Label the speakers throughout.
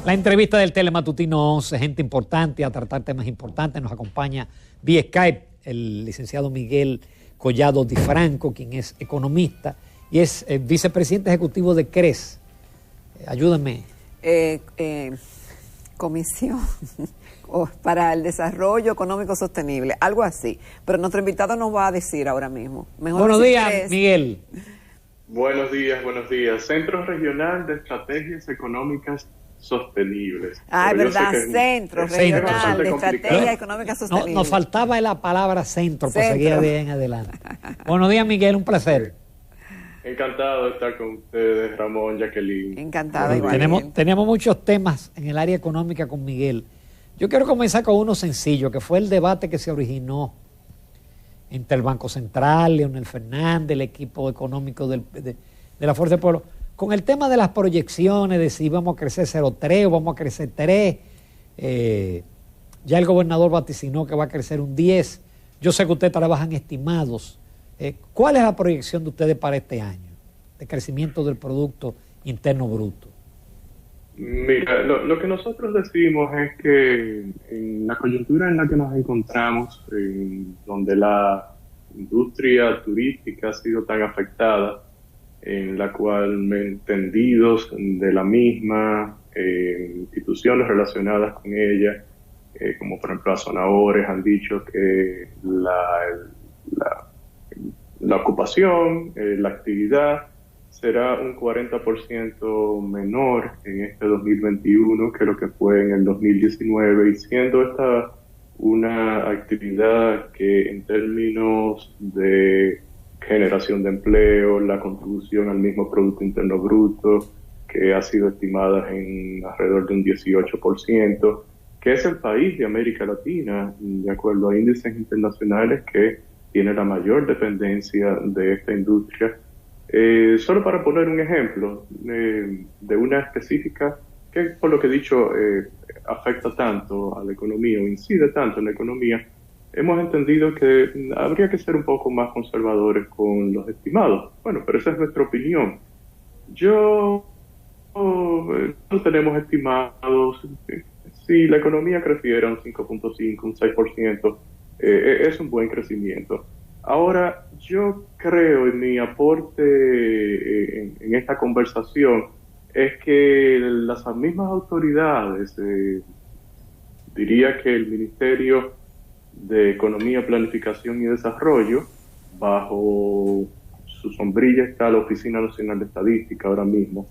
Speaker 1: La entrevista del Telematutino 11, gente importante a tratar temas importantes. Nos acompaña vía Skype el licenciado Miguel Collado Di Franco, quien es economista y es vicepresidente ejecutivo de CRES. Ayúdame.
Speaker 2: Comisión para el Desarrollo Económico Sostenible, algo así. Pero nuestro invitado nos va a decir ahora mismo.
Speaker 1: Buenos días, Miguel.
Speaker 3: Buenos días. Centro Regional de Estrategias Económicas Sostenibles.
Speaker 2: Es verdad, Centro Regional de Estrategias Económicas Sostenibles.
Speaker 1: Nos faltaba la palabra centro para seguir de ahí en adelante. Buenos días, Miguel, un placer.
Speaker 3: Encantado de estar con ustedes, Ramón, Jacqueline.
Speaker 2: Encantado.
Speaker 1: Tenemos muchos temas en el área económica con Miguel. Yo quiero comenzar con uno sencillo, que fue el debate que se originó entre el Banco Central, Leonel Fernández, el equipo económico de la Fuerza del Pueblo, con el tema de las proyecciones, de si vamos a crecer 0,3 o vamos a crecer 3. Ya el gobernador vaticinó que va a crecer un 10. Yo sé que ustedes trabajan estimados. ¿Cuál es la proyección de ustedes para este año de crecimiento del Producto Interno Bruto?
Speaker 3: Mira, lo que nosotros decimos es que en la coyuntura en la que nos encontramos, donde la industria turística ha sido tan afectada, en la cual entendidos de la misma, instituciones relacionadas con ella, como por ejemplo Azonadores, han dicho que la ocupación, la actividad será un 40% menor en este 2021 que lo que fue en el 2019, y siendo esta una actividad que en términos de generación de empleo, la contribución al mismo Producto Interno Bruto, que ha sido estimada en alrededor de un 18%, que es el país de América Latina, de acuerdo a índices internacionales, que tiene la mayor dependencia de esta industria. Solo para poner un ejemplo de una específica que, por lo que he dicho, afecta tanto a la economía o incide tanto en la economía, hemos entendido que habría que ser un poco más conservadores con los estimados. Bueno, pero esa es nuestra opinión. No tenemos estimados. Si la economía creciera un 5.5, un 6%, es un buen crecimiento. Ahora, yo creo, en mi aporte en esta conversación, es que las mismas autoridades, diría que el Ministerio de Economía, Planificación y Desarrollo, bajo su sombrilla está la Oficina Nacional de Estadística ahora mismo,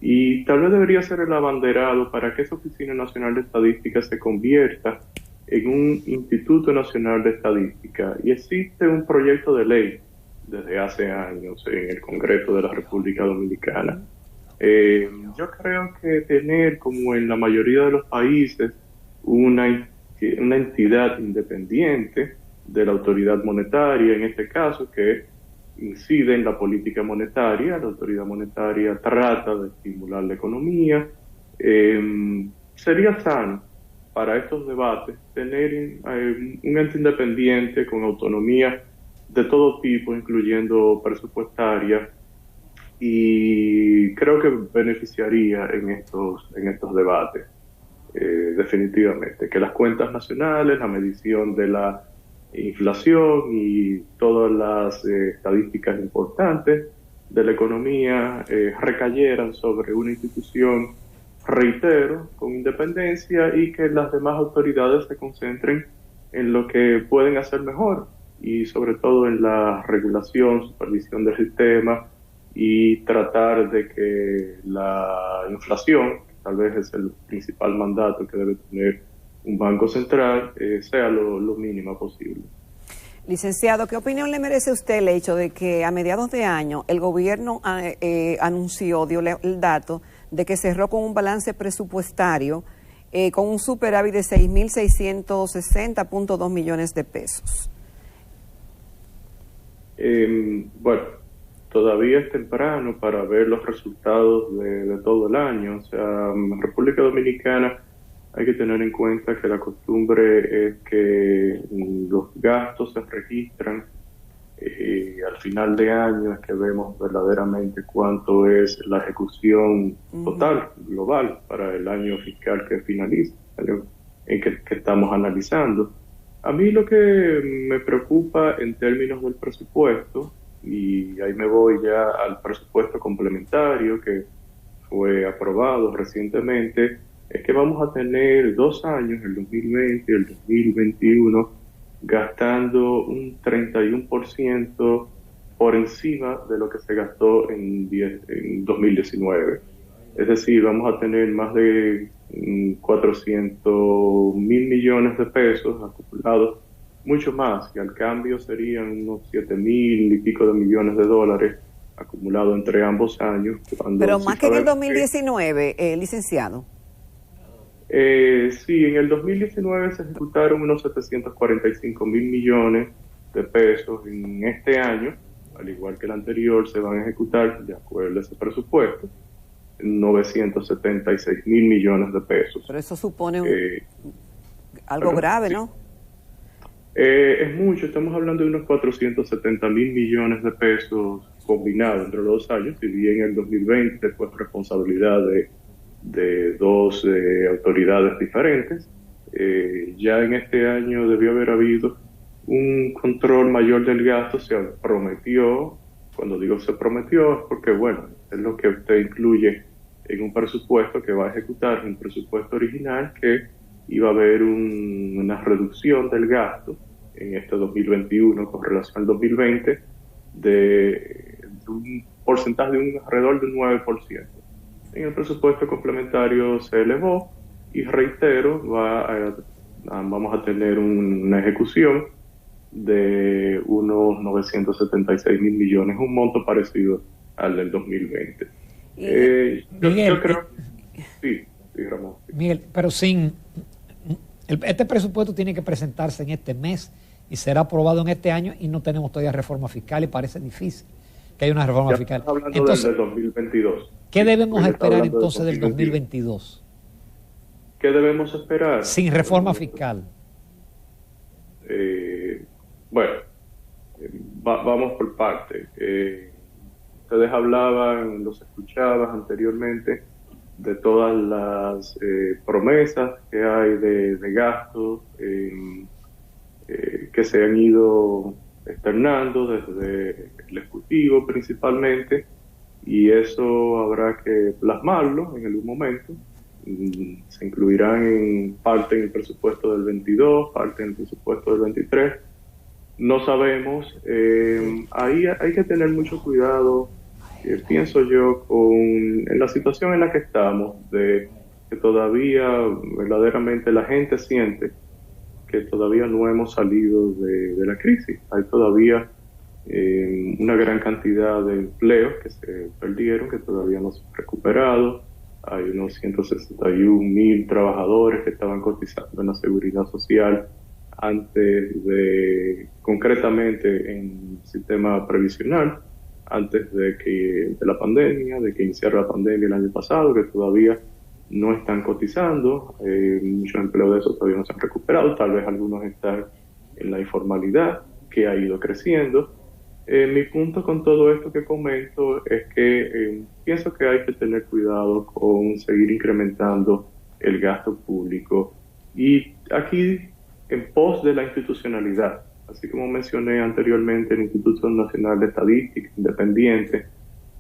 Speaker 3: y tal vez debería ser el abanderado para que esa Oficina Nacional de Estadística se convierta en un Instituto Nacional de Estadística. Y existe un proyecto de ley desde hace años en el Congreso de la República Dominicana. Yo creo que tener, como en la mayoría de los países, una entidad independiente de la autoridad monetaria, en este caso, que incide en la política monetaria. La autoridad monetaria trata de estimular la economía. Sería sano para estos debates tener un ente independiente con autonomía de todo tipo, incluyendo presupuestaria, y creo que beneficiaría en estos debates. Definitivamente, que las cuentas nacionales, la medición de la inflación y todas las estadísticas importantes de la economía recayeran sobre una institución, reitero, con independencia, y que las demás autoridades se concentren en lo que pueden hacer mejor, y sobre todo en la regulación, supervisión del sistema, y tratar de que la inflación, tal vez es el principal mandato que debe tener un banco central, sea lo mínima posible.
Speaker 2: Licenciado, ¿qué opinión le merece a usted el hecho de que a mediados de año el gobierno anunció, dio el dato de que cerró con un balance presupuestario con un superávit de 6.660.2 millones de pesos?
Speaker 3: Bueno, todavía es temprano para ver los resultados de todo el año. O sea, en República Dominicana hay que tener en cuenta que la costumbre es que los gastos se registran al final de año es que vemos verdaderamente cuánto es la ejecución total, global, para el año fiscal que finaliza, el año en que estamos analizando. A mí lo que me preocupa en términos del presupuesto, y ahí me voy ya al presupuesto complementario que fue aprobado recientemente, es que vamos a tener 2 años, el 2020 y el 2021, gastando un 31% por encima de lo que se gastó en 2019. Es decir, vamos a tener más de 400 mil millones de pesos acumulados, mucho más, que al cambio serían unos 7 mil y pico de millones de dólares acumulados entre ambos años.
Speaker 2: Pero más que en el 2019, licenciado.
Speaker 3: Sí, en el 2019 se ejecutaron unos 745 mil millones de pesos. En este año, al igual que el anterior, se van a ejecutar, de acuerdo a ese presupuesto, 976 mil millones de pesos.
Speaker 2: Pero eso supone algo grave,
Speaker 3: sí.
Speaker 2: ¿no?
Speaker 3: Es mucho, estamos hablando de unos 470 mil millones de pesos combinados entre los 2 años, si bien el 2020 fue responsabilidad de 2 autoridades diferentes. Ya en este año debió haber habido un control mayor del gasto. Se prometió, cuando digo se prometió es porque, bueno, es lo que usted incluye en un presupuesto que va a ejecutar, un presupuesto original, que iba a haber una reducción del gasto en este 2021 con relación al 2020 de un porcentaje de alrededor del 9%. En el presupuesto complementario se elevó y reitero, vamos a tener una ejecución de unos 976 mil millones, un monto parecido al del 2020.
Speaker 1: Miguel,
Speaker 3: yo creo, sí, Ramón.
Speaker 1: Miguel, pero este presupuesto tiene que presentarse en este mes y será aprobado en este año y no tenemos todavía reforma fiscal y parece difícil que haya una reforma
Speaker 3: ya
Speaker 1: fiscal.
Speaker 3: Hablando
Speaker 1: entonces,
Speaker 3: del 2022.
Speaker 1: ¿Qué debemos esperar entonces del 2022?
Speaker 3: ¿Qué debemos esperar?
Speaker 1: Sin reforma fiscal.
Speaker 3: Bueno, vamos por partes. Ustedes hablaban, los escuchabas anteriormente, de todas las promesas que hay de gastos que se han ido externando desde el Ejecutivo principalmente, y eso habrá que plasmarlo en algún momento. Se incluirán en parte en el presupuesto del 22, parte en el presupuesto del 23. No sabemos. Ahí hay que tener mucho cuidado, pienso yo, en la situación en la que estamos, de que todavía verdaderamente la gente siente que todavía no hemos salido de la crisis. Hay todavía una gran cantidad de empleos que se perdieron, que todavía no se han recuperado. Hay unos 161 mil trabajadores que estaban cotizando en la seguridad social concretamente en el sistema previsional, antes de la pandemia, de que iniciara la pandemia el año pasado, que todavía no están cotizando. Muchos empleos de esos todavía no se han recuperado, tal vez algunos están en la informalidad, que ha ido creciendo. Mi punto con todo esto que comento es que pienso que hay que tener cuidado con seguir incrementando el gasto público, y aquí en pos de la institucionalidad. Así como mencioné anteriormente, el Instituto Nacional de Estadística independiente,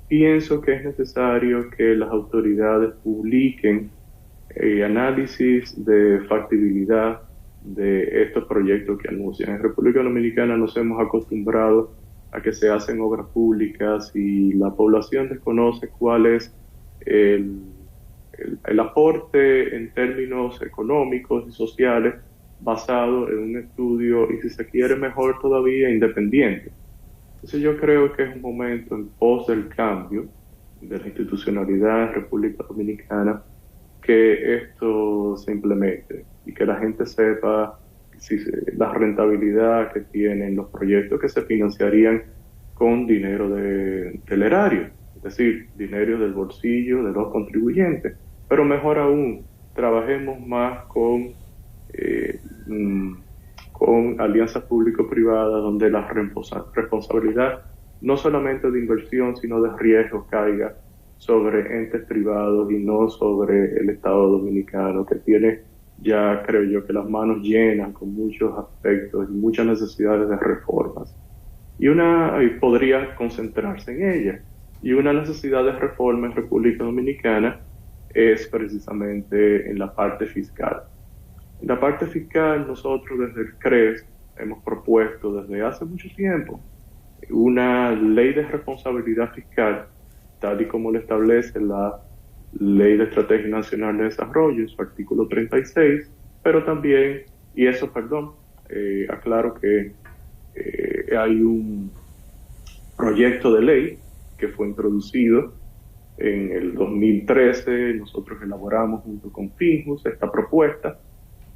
Speaker 3: pienso que es necesario que las autoridades publiquen análisis de factibilidad de estos proyectos que anuncian. En República Dominicana nos hemos acostumbrado a que se hacen obras públicas y la población desconoce cuál es el aporte en términos económicos y sociales basado en un estudio, y si se quiere mejor todavía, independiente. Entonces yo creo que es un momento en pos del cambio de la institucionalidad en República Dominicana, que esto se implemente y que la gente sepa la rentabilidad que tienen los proyectos que se financiarían con dinero del erario, es decir, dinero del bolsillo de los contribuyentes. Pero mejor aún, trabajemos más con con alianzas público-privadas donde la responsabilidad no solamente de inversión, sino de riesgo caiga sobre entes privados y no sobre el Estado dominicano, que tiene ya, creo yo, que las manos llenas con muchos aspectos y muchas necesidades de reformas. Y podría concentrarse en ella. Y una necesidad de reforma en República Dominicana es precisamente en la parte fiscal. En la parte fiscal, nosotros desde el CRES hemos propuesto desde hace mucho tiempo una ley de responsabilidad fiscal, tal y como lo establece la Ley de Estrategia Nacional de Desarrollo en su artículo 36, pero también, aclaro que hay un proyecto de ley que fue introducido en el 2013, nosotros elaboramos junto con Finjus esta propuesta,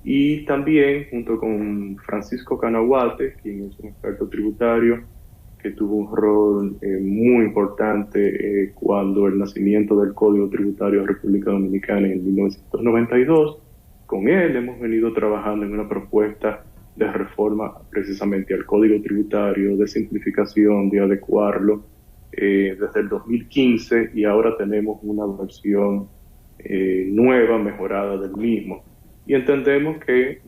Speaker 3: y también junto con Francisco Canahuate, quien es un experto tributario que tuvo un rol muy importante cuando el nacimiento del Código Tributario de República Dominicana en 1992. Con él hemos venido trabajando en una propuesta de reforma precisamente al Código Tributario, de simplificación, de adecuarlo desde el 2015, y ahora tenemos una versión nueva, mejorada del mismo. Y entendemos que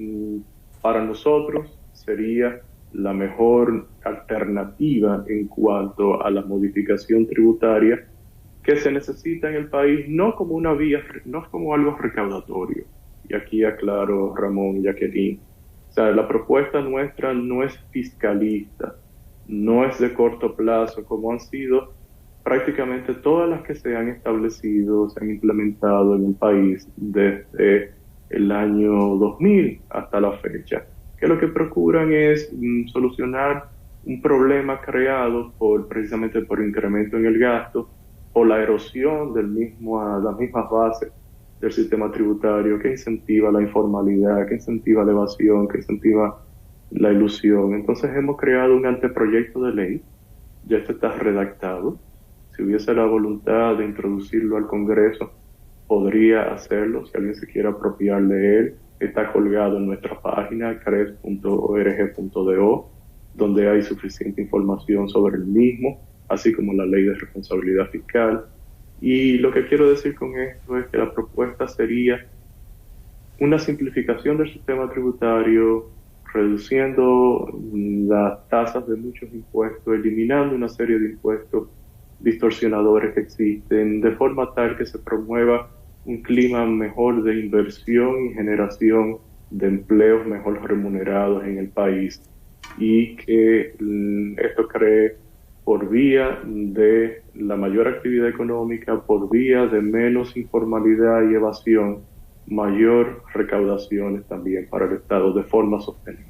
Speaker 3: para nosotros sería la mejor alternativa en cuanto a la modificación tributaria que se necesita en el país, no como una vía, no como algo recaudatorio. Y aquí aclaro, Ramón y Jacqueline, o sea, la propuesta nuestra no es fiscalista, no es de corto plazo, como han sido prácticamente todas las que se han establecido, se han implementado en el país desde el año 2000 hasta la fecha, que lo que procuran es solucionar un problema creado precisamente por incremento en el gasto, por la erosión las mismas bases del sistema tributario, que incentiva la informalidad, que incentiva la evasión, que incentiva la ilusión. Entonces hemos creado un anteproyecto de ley, ya este está redactado. Si hubiese la voluntad de introducirlo al Congreso, podría hacerlo, si alguien se quiere apropiar de él. Está colgado en nuestra página, cres.org.do, donde hay suficiente información sobre el mismo, así como la ley de responsabilidad fiscal. Y lo que quiero decir con esto es que la propuesta sería una simplificación del sistema tributario, reduciendo las tasas de muchos impuestos, eliminando una serie de impuestos distorsionadores que existen, de forma tal que se promueva un clima mejor de inversión y generación de empleos mejor remunerados en el país, y que esto cree, por vía de la mayor actividad económica, por vía de menos informalidad y evasión, mayor recaudaciones también para el Estado de forma sostenible.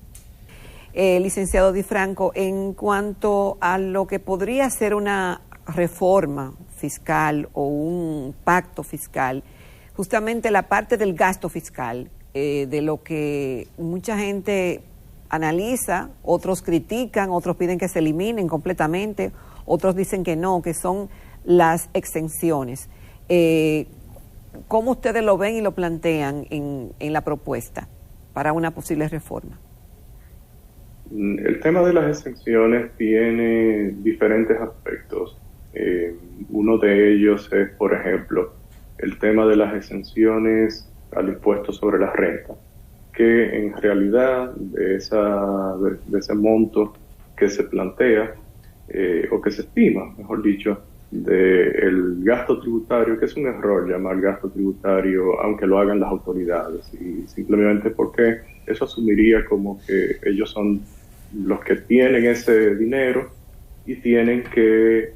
Speaker 2: Licenciado Di Franco, en cuanto a lo que podría ser una reforma fiscal o un pacto fiscal, justamente la parte del gasto fiscal, de lo que mucha gente analiza, otros critican, otros piden que se eliminen completamente, otros dicen que no, que son las exenciones. ¿Cómo ustedes lo ven y lo plantean en la propuesta para una posible reforma?
Speaker 3: El tema de las exenciones tiene diferentes aspectos. Uno de ellos es, por ejemplo, el tema de las exenciones al impuesto sobre la renta, que en realidad de ese monto que se plantea, o que se estima, mejor dicho, del gasto tributario, que es un error llamar gasto tributario, aunque lo hagan las autoridades, y simplemente porque eso asumiría como que ellos son los que tienen ese dinero y tienen que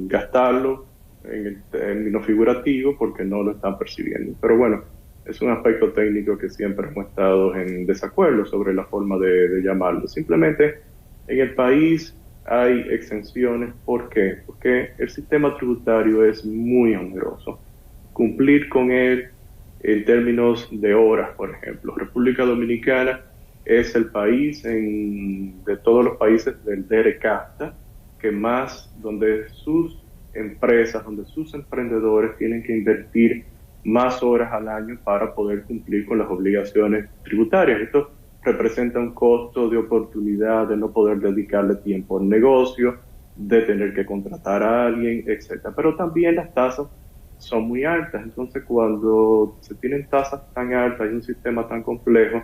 Speaker 3: gastarlo en el término figurativo porque no lo están percibiendo. Pero bueno, es un aspecto técnico que siempre hemos estado en desacuerdo sobre la forma de llamarlo. Simplemente en el país hay exenciones. ¿Por qué? Porque el sistema tributario es muy oneroso. Cumplir con él en términos de horas, por ejemplo. República Dominicana es el país de todos los países del DERE-CAFTA que más, donde sus empresas, donde sus emprendedores tienen que invertir más horas al año para poder cumplir con las obligaciones tributarias. Esto representa un costo de oportunidad de no poder dedicarle tiempo al negocio, de tener que contratar a alguien, etcétera. Pero también las tasas son muy altas. Entonces, cuando se tienen tasas tan altas y un sistema tan complejo,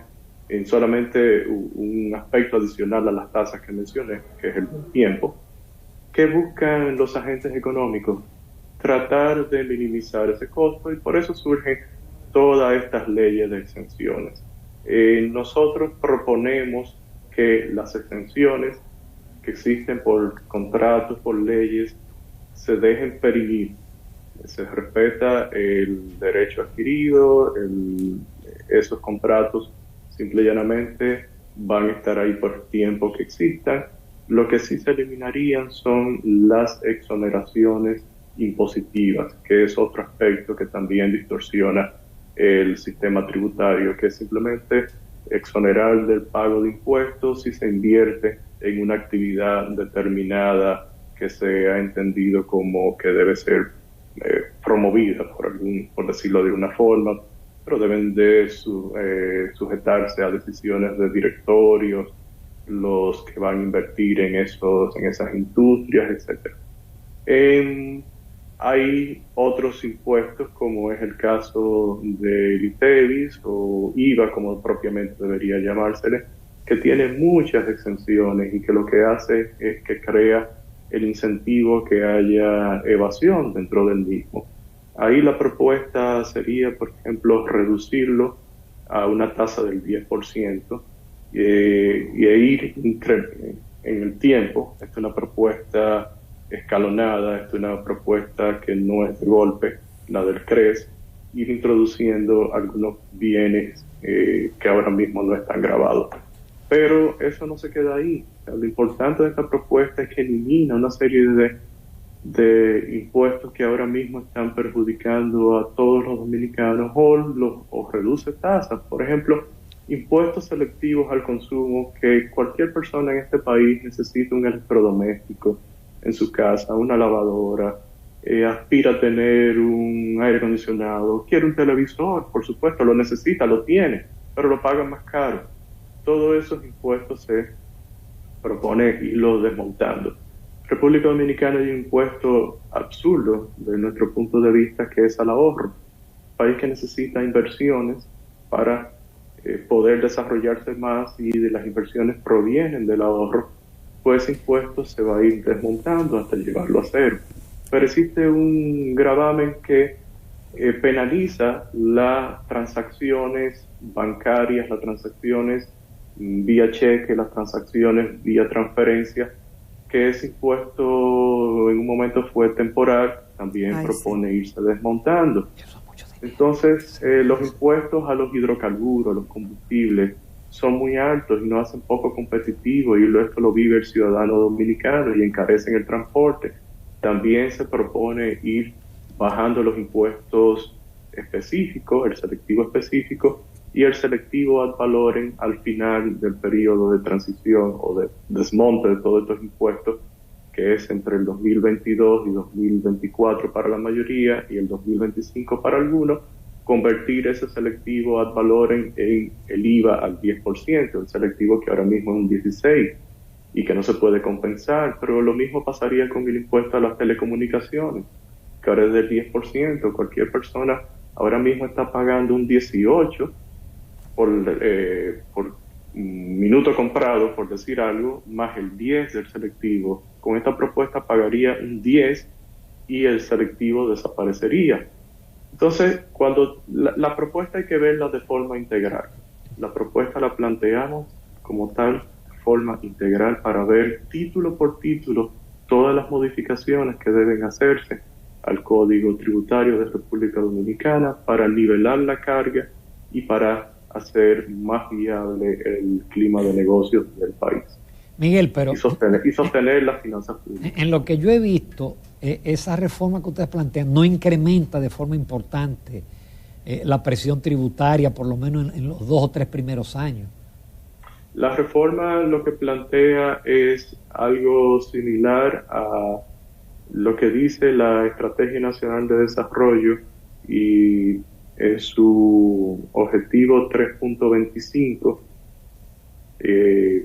Speaker 3: en solamente un aspecto adicional a las tasas que mencioné, que es el tiempo, ¿qué buscan los agentes económicos? Tratar de minimizar ese costo, y por eso surgen todas estas leyes de exenciones. Nosotros proponemos que las exenciones que existen por contratos, por leyes, se dejen perimir. Se respeta el derecho adquirido, esos contratos simple y llanamente van a estar ahí por el tiempo que existan. Lo que sí se eliminarían son las exoneraciones impositivas, que es otro aspecto que también distorsiona el sistema tributario, que es simplemente exonerar del pago de impuestos si se invierte en una actividad determinada que se ha entendido como que debe ser promovida, por decirlo de una forma, pero deben de sujetarse a decisiones de directorios, los que van a invertir en esas industrias, etcétera. Hay otros impuestos, como es el caso del ITEVIS o IVA, como propiamente debería llamársele, que tiene muchas exenciones y que lo que hace es que crea el incentivo que haya evasión dentro del mismo. Ahí la propuesta sería, por ejemplo, reducirlo a una tasa del 10% y ir en el tiempo. Esta es una propuesta escalonada, esta es una propuesta que no es de golpe, la del CRES, ir introduciendo algunos bienes que ahora mismo no están grabados. Pero eso no se queda ahí. Lo importante de esta propuesta es que elimina una serie de impuestos que ahora mismo están perjudicando a todos los dominicanos o reduce tasas. Por ejemplo, impuestos selectivos al consumo, que cualquier persona en este país necesita un electrodoméstico en su casa, una lavadora, aspira a tener un aire acondicionado, quiere un televisor, por supuesto, lo necesita, lo tiene, pero lo paga más caro. Todos esos impuestos se propone irlos desmontando. República Dominicana hay un impuesto absurdo desde nuestro punto de vista, que es al ahorro. País que necesita inversiones para poder desarrollarse más, y de las inversiones provienen del ahorro, pues ese impuesto se va a ir desmontando hasta llevarlo a cero. Pero existe un gravamen que penaliza las transacciones bancarias, las transacciones vía cheque, las transacciones vía transferencia, que ese impuesto en un momento fue temporal, también propone irse desmontando. Entonces, los impuestos a los hidrocarburos, a los combustibles, son muy altos y nos hacen poco competitivos, y esto lo vive el ciudadano dominicano y encarecen el transporte. También se propone ir bajando los impuestos específicos, el selectivo específico y el selectivo ad valorem al final del periodo de transición o de desmonte de todos estos impuestos, que es entre el 2022 y 2024 para la mayoría y el 2025 para algunos, convertir ese selectivo ad valorem en el IVA al 10%, el selectivo que ahora mismo es un 16% y que no se puede compensar. Pero lo mismo pasaría con el impuesto a las telecomunicaciones, que ahora es del 10%. Cualquier persona ahora mismo está pagando un 18% por minuto comprado, por decir algo, más el 10% del selectivo. Con esta propuesta pagaría un 10% y el selectivo desaparecería. Entonces, cuando la propuesta hay que verla de forma integral. La propuesta la planteamos como tal, de forma integral, para ver título por título todas las modificaciones que deben hacerse al Código Tributario de República Dominicana para nivelar la carga y para hacer más viable el clima de negocios del país.
Speaker 1: Miguel, pero
Speaker 3: y sostener las finanzas públicas.
Speaker 1: En lo que yo he visto, esa reforma que ustedes plantean no incrementa de forma importante la presión tributaria, por lo menos en los 2 o 3 primeros años.
Speaker 3: La reforma lo que plantea es algo similar a lo que dice la Estrategia Nacional de Desarrollo, y en su objetivo 3.25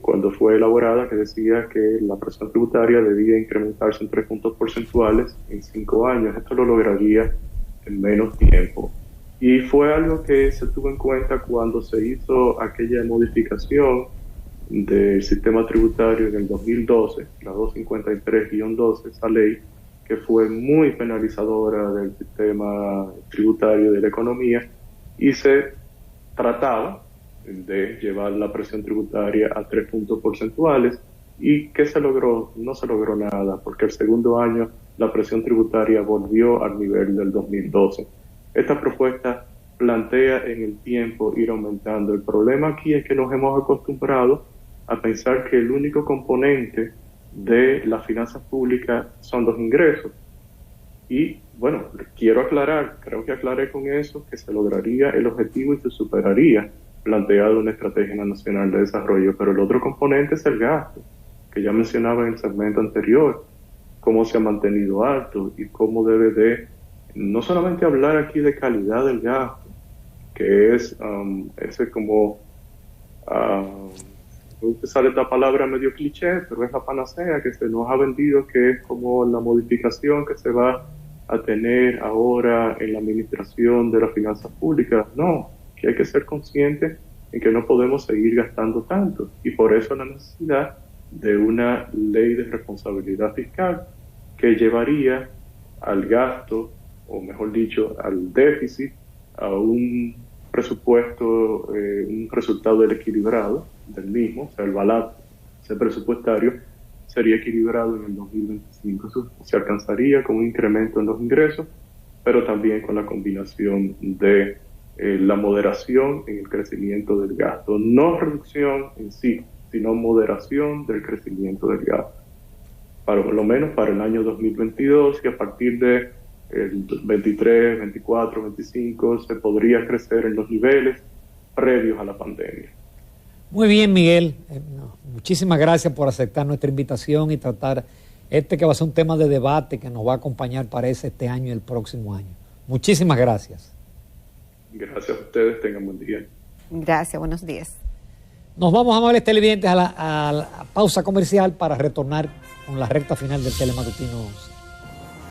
Speaker 3: cuando fue elaborada, que decía que la presión tributaria debía incrementarse en 3 puntos porcentuales en 5 años. Esto lo lograría en menos tiempo. Y fue algo que se tuvo en cuenta cuando se hizo aquella modificación del sistema tributario en el 2012, la 253-12, esa ley que fue muy penalizadora del sistema tributario de la economía, y se trataba de llevar la presión tributaria a 3 puntos porcentuales. ¿Y qué se logró? No se logró nada, porque el segundo año la presión tributaria volvió al nivel del 2012. Esta propuesta plantea en el tiempo ir aumentando. El problema aquí es que nos hemos acostumbrado a pensar que el único componente de las finanzas públicas son los ingresos. Y bueno, quiero aclarar, creo que aclaré con eso, que se lograría el objetivo y se superaría planteado una estrategia nacional de desarrollo, pero el otro componente es el gasto, que ya mencionaba en el segmento anterior, cómo se ha mantenido alto y cómo debe de, no solamente hablar aquí de calidad del gasto, que es ese como, sale esta palabra medio cliché, pero es la panacea que se nos ha vendido, que es como la modificación que se va a tener ahora en la administración de las finanzas públicas. No, que hay que ser conscientes en que no podemos seguir gastando tanto, y por eso la necesidad de una ley de responsabilidad fiscal que llevaría al gasto, o mejor dicho, al déficit, a un presupuesto, un resultado del equilibrado del mismo, o sea, el balance presupuestario sería equilibrado en el 2025. Eso se alcanzaría con un incremento en los ingresos, pero también con la combinación de la moderación en el crecimiento del gasto. No reducción en sí, sino moderación del crecimiento del gasto. Por lo menos para el año 2022, y a partir de el 23, 24, 25 se podría crecer en los niveles previos a la pandemia.
Speaker 1: Muy bien, Miguel. Muchísimas gracias por aceptar nuestra invitación y tratar que va a ser un tema de debate que nos va a acompañar, parece, este año y el próximo año. Muchísimas gracias.
Speaker 3: Gracias a ustedes. Tengan buen día.
Speaker 2: Gracias. Buenos días.
Speaker 1: Nos vamos, amables televidentes, a la pausa comercial para retornar con la recta final del Telematutino